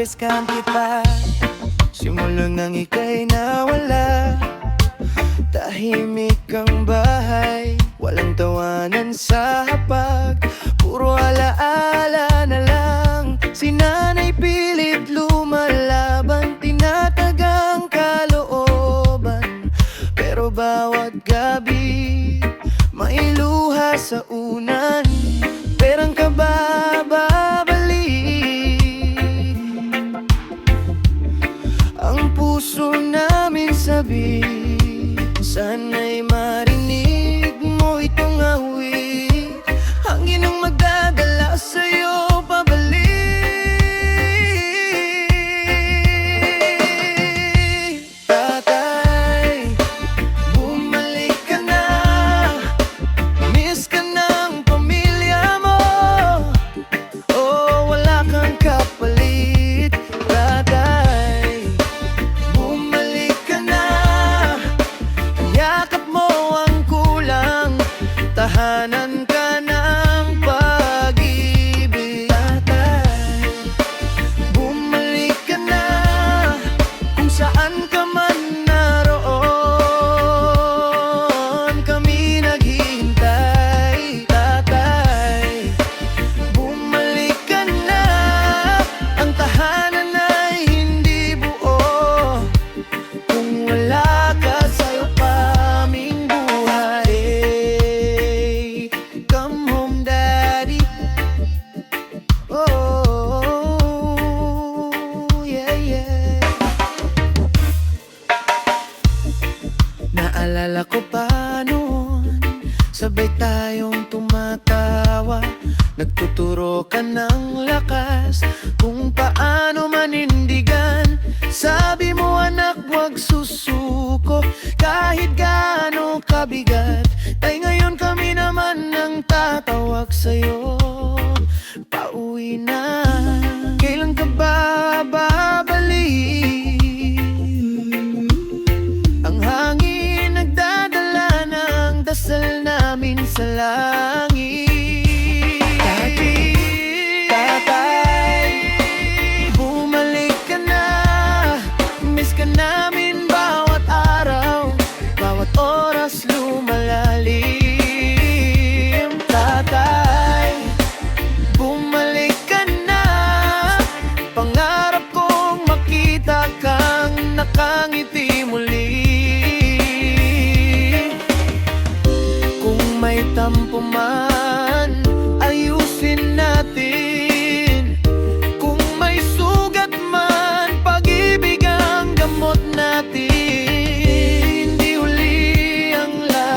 kiss-kiss-kan kita simula nang ika'y nawala. Tahimik ang bahay, walang tawanan sa hapag, puro alaala na lang. Si nanay pilit lumalaban, tinatagang kalooban, pero bawat gabi may luha sa unan. Perang ka ba babalik? Ang puso namin sabi, sana'y marinig mo itong awit, hangin ang magdadala sa'yo pabalik. Tatay, bumalik ka na, miss ka ng pamilya mo. Oh, wala kang kapalit. Tatay, bumalik ka na, yakap mo ang kulang, tahanan ka ng pag-ibig. Tatay, bumalik ka na, kung saan ka man naroon, kami naghihintay. Tatay, bumalik ka na, ang tahanan ay hindi buo kung wala ka sa'yo kaming buhay. Hey, come home daddy. Oh, yeah, yeah. Naalala ko pa noon, sabay tayong tumatawa, nagtuturo ka ng lakas kung paano manindigan. Sabi mo anak, huwag susuko kahit gaano kabigat. Ay ngayon kami naman ang tatawag sa'yo, pauwi na. Kailan ka ba babalik? Ang hangin nagdadala ng dasal namin sa langit. Tatay, bumalik ka na, miss ka namin bawat araw, bawat oras lumalalim. Tatay, bumalik ka na, pangarap kong makita kang nakangiti muli. Kung may tampo man, ayusin natin. Kung may sugat man, pag-ibig ang gamot natin. Hindi huli ang lahat.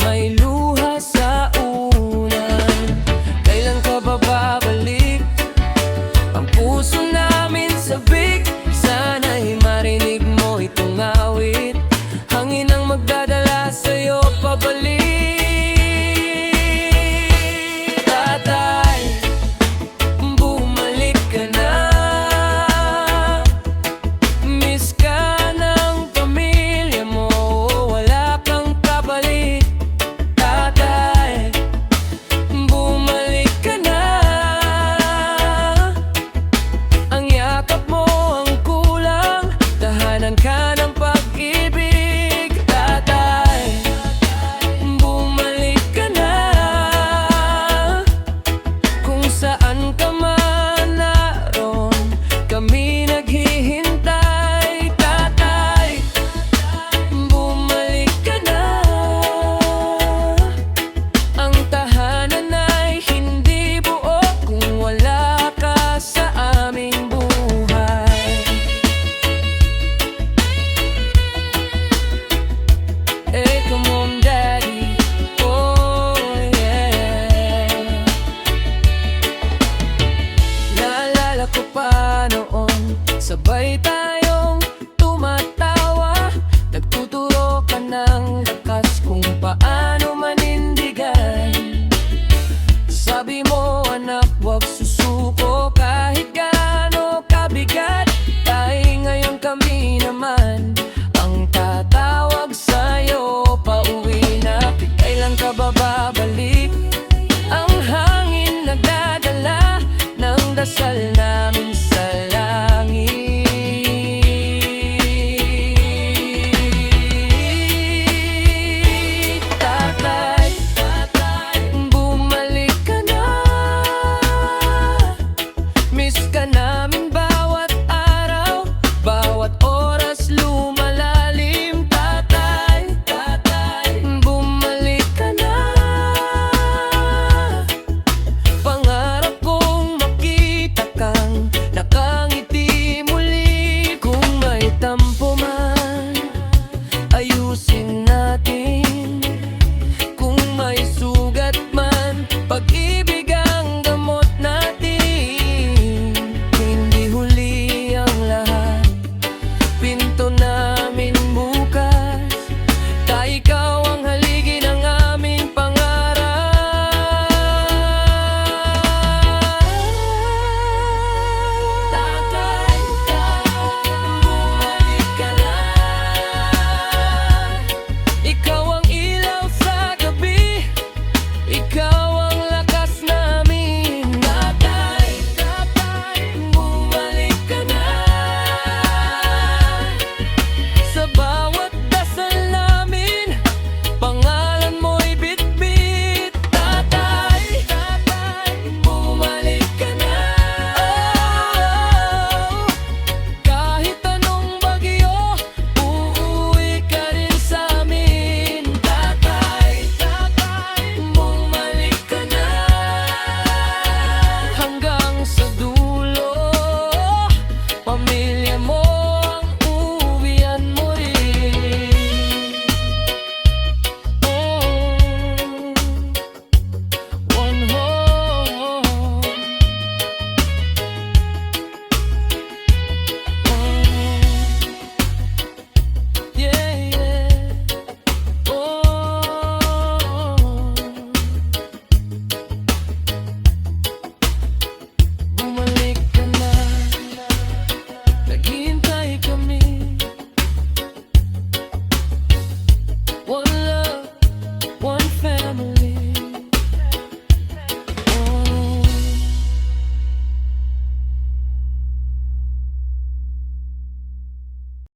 may